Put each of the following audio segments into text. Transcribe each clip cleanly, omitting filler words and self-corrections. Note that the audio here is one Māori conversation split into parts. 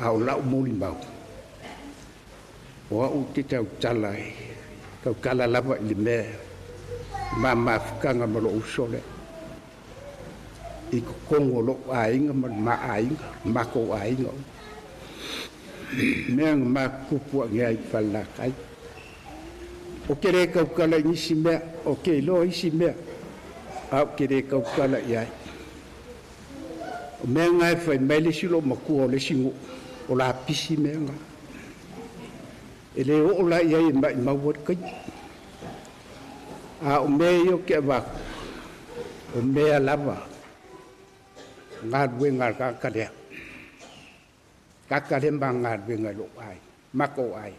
au lau Molimau. O au te tau tala e, tau kala lava i le mea, mafukanga ma lo usole. I ko kongo lo ainga ma ainga, mako ainga. Mea nga makupua ngea i whalakai. O kere kaukala nisi mea, o ke lo isi mea, au kere kaukala iai. O mea ngai whai mai le silo makua o le singo, o la pisi mea nga. E le o la iai mai mauat kai. A o mea i o ke waku, o mea lava, ngā rue ngā kakarea. Kakare ma ngā rue ngā lo ai, mako ai.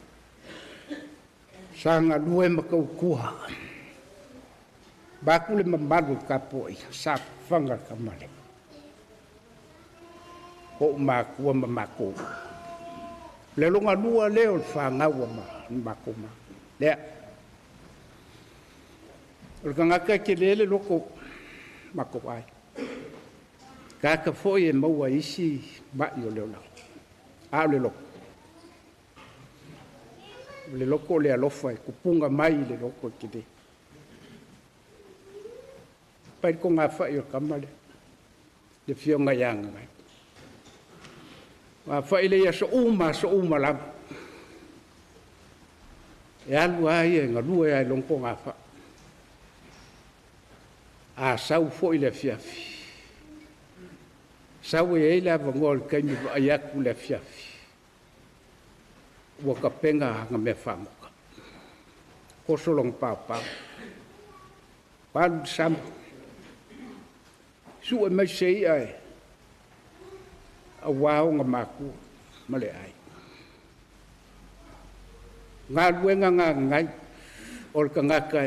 Sa ngā rue makau kua. Baku le mamaru kapoi, sa whanga kamale. Ho makua ma mako. Le longa lua leo le whangaua ma mako ma. Lea. O ka ngaka ke lele loko mako ai. Kaka foi e maua isi mai o leo lau. A le loko. Le loko le alofa e kupunga mai le loko ke te. Pai ko ngā whai o kamale. Le whionga yanga mai. Ngā whai le ia so uma lama. E alu ai e ngā lua e longko ngā whai. A sau foi le fiafi. Sau e eila vangol kaimi wa ayaku le fiafi. Ua ka penga hanga me whamuka. Kosolong pāpā. Pālu sama. Su e mai sei ai. A wao ngā māku male ai. Ngā ruenga ngā ngai. O ka ngaka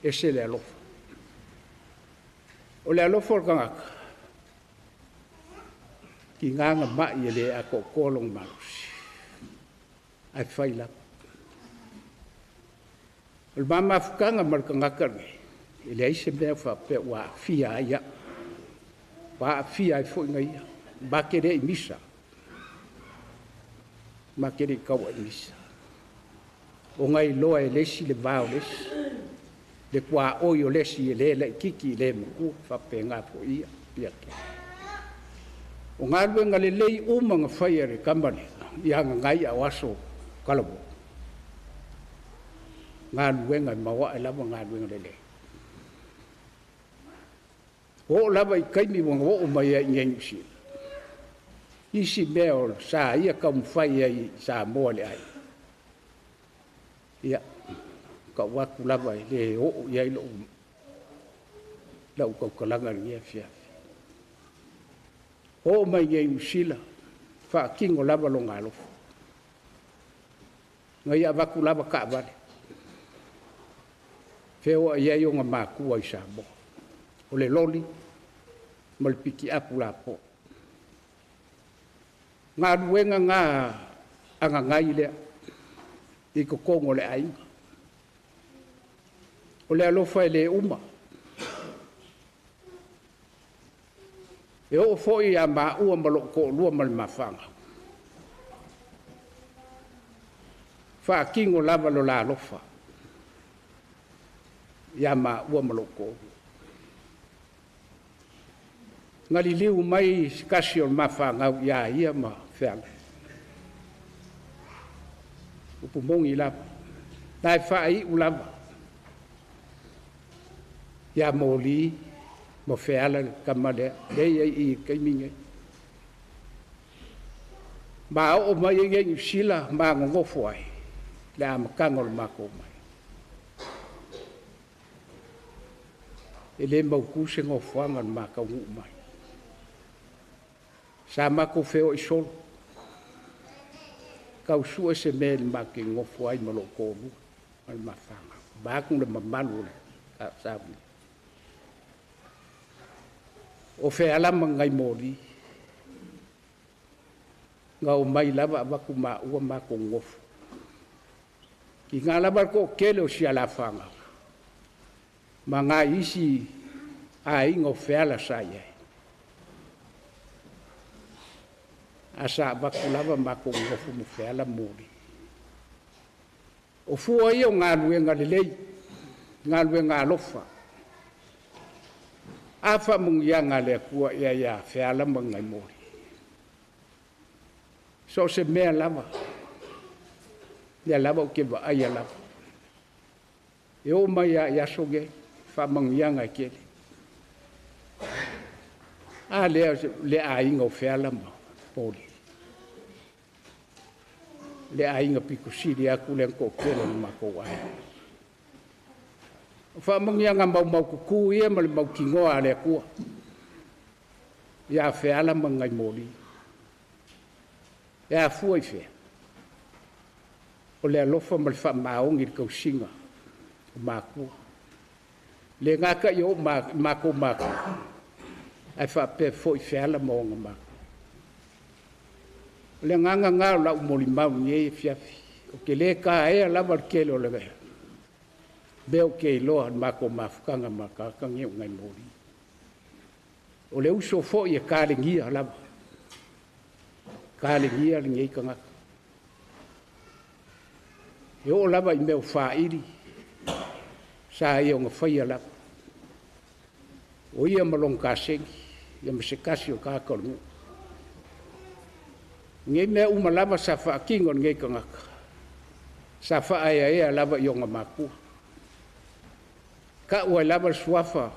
e se le alofa. O le alofa o ka ngaka. Ki nganga mai e le a ko kolong marusi. Ai whaila. O le mama fukanga marka ngaka ne. E le aise mea whape wa fia aia. Wa fia ai fo inga ia. Makere i misa. Makere i kaua i misa. O ngai loa e lesi le vao lesi. Le kua oi o lesi e le kiki le muku. Whape ngā fo ia. Pia kia. O ngā ruenga le lei umanga whaiare kamane, i hanga ngai a waso kalabo. Ngā ruenga i mawa e lava ngā ruenga le lei. O lava i kaimi wanga o mai a ingengu si. Isi mea o sa ia kaum whai ai sa moa le ai. Ia, ka waku lava i le o iai lo lau kau kalanga ringia fia. O mai ngai usila, wha kingo lava lo ngā lofu. Ngai a waku lava ka vale. Wheo a iai o ngā mākua i sa mo. O le loli, malipiki apu la po. Ngā ruenga ngā anga ngai lea, i ko kongo le ainga. O le alofa e le uma. E o foi a ma ua maloko lua mal mafanga. Fa kingo lava lo la lofa. Ya ma ua maloko. Ngali liu mai kasi o mafanga ya ia ma feanga. Upu mongi lava. Nai fa i ulava. Ya moli. Mo feala kamale dei i kaiminga ba o mai nge sila ma ngo foi la makangol mako mai ele mo ku se ngo fuanga ma ka u mai sa ma ko feo i sol ka su ese mel ma ke ngo foi mo lo ko lu al ma fanga ba ku le mamalu ka sa o fe ala mangai mori nga o mai lava waku ma ua ma ko ngofu ki nga lava ko kele o si ala fanga ma nga isi a ingo fe ala sa ye asa bakulava makungofu mufeala muli o fua ia o galuega lelei galuega alofa a faamugiaga le akua ia ia feala ma gai moli so se mea lava ia lava o ke vaaia lava e o mai a iaso ge faamagiaga e kele a lea le aiga o feala ma poli le aiga pikusili aku le kookele le makou ai o faamagiaga maumau kuku ia ma le maukigoa a le akua ia feala ma gai moli e afua i fea o le alofa ma le faamaogi le kausiga o makua le gaka i o makou makua ai faapea foʻi feala ma oga makua le gagaga o lau molimau niai e fiafi o ke lē kaea lava le kele o le mea o ke iloa le makou mafukaga ma kakagi o gai moli o le uso foʻi e kalegia lava kalegia le niai kagaka e oo lava i mea o fāili sa ia o gafaia lava o ia ma logo kasegi ia ma se kasi o kakaluguu ngai mea uma lava sa faakiga o le gai kagaka sa faaeaea lava i oga makua ka'u ai lava le suafa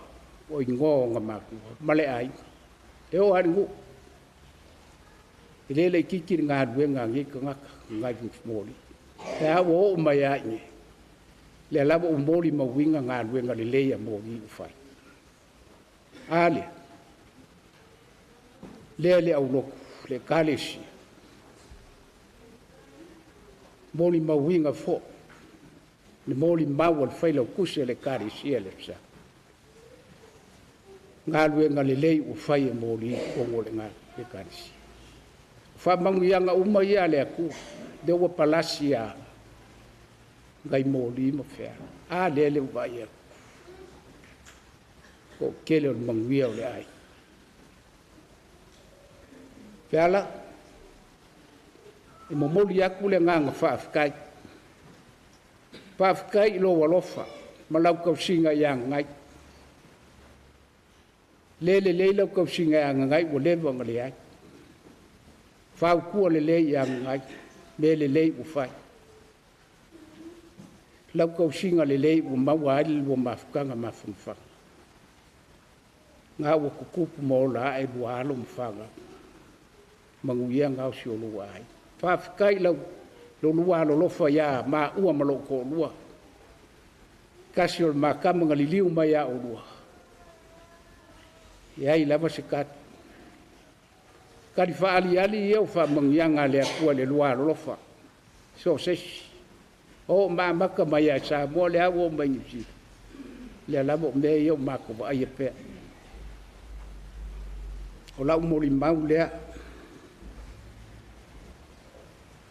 o igoa oga makua ma le aiga e o aliguu i lē le ikiki le galuega agai kagaka gai moli e au o o'o mai aʻi le lava o moli mauiga galuega lelei a moli u fai a lea le auloku le kalesia moli mauiga fo le moli mau le failaukusi le kalesia le sa galuega lelei ua fai e moli ogo le kalesia faamagiaga uma ia le akua le ua palasi a gai moli ma feala a lea le uvai aku ko kele o le maguia o le ai feala e momoli aku le gaga faafikai i lo alofa ma lau kausiga i agagai lelei lau kausiga i agagai ua leva ga leai faukua lelei i agagai me lelei ua fai lau kausiga lelei ua maua ai le lua mafukaga mafagafaga ga ua kukupu ma ola ae lua alo ma faga maguiaga o si o lua ai faafikai lau lo lua alolofa ia maua ma loo koʻolua kasi o le makama galiliu mai a olua iai lava se kali faaaliali ia o faamagiaga le akua le lua alolofa so sesi o mamaka mai a samoa le au o mai niusili le lava o mea ia o makovaaia pea o lau molimau lea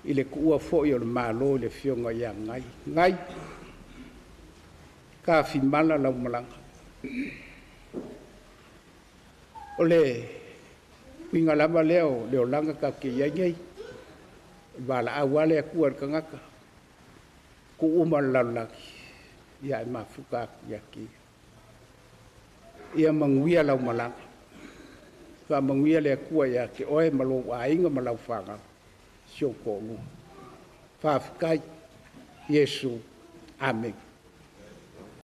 i le kuʻua foʻi o le mālō i le fioga i agagai gai kafimala laumalaga o le uiga lava lea o le olaga kakeiaigai valaau ale akua le kagaka kuʻuma le lalolagi ia e mafuka aku iaki ia maguia laumalaga faamaguia le akua iā ke oe ma lou aiga ma lau fagau sio koʻolua faafikai iesu amen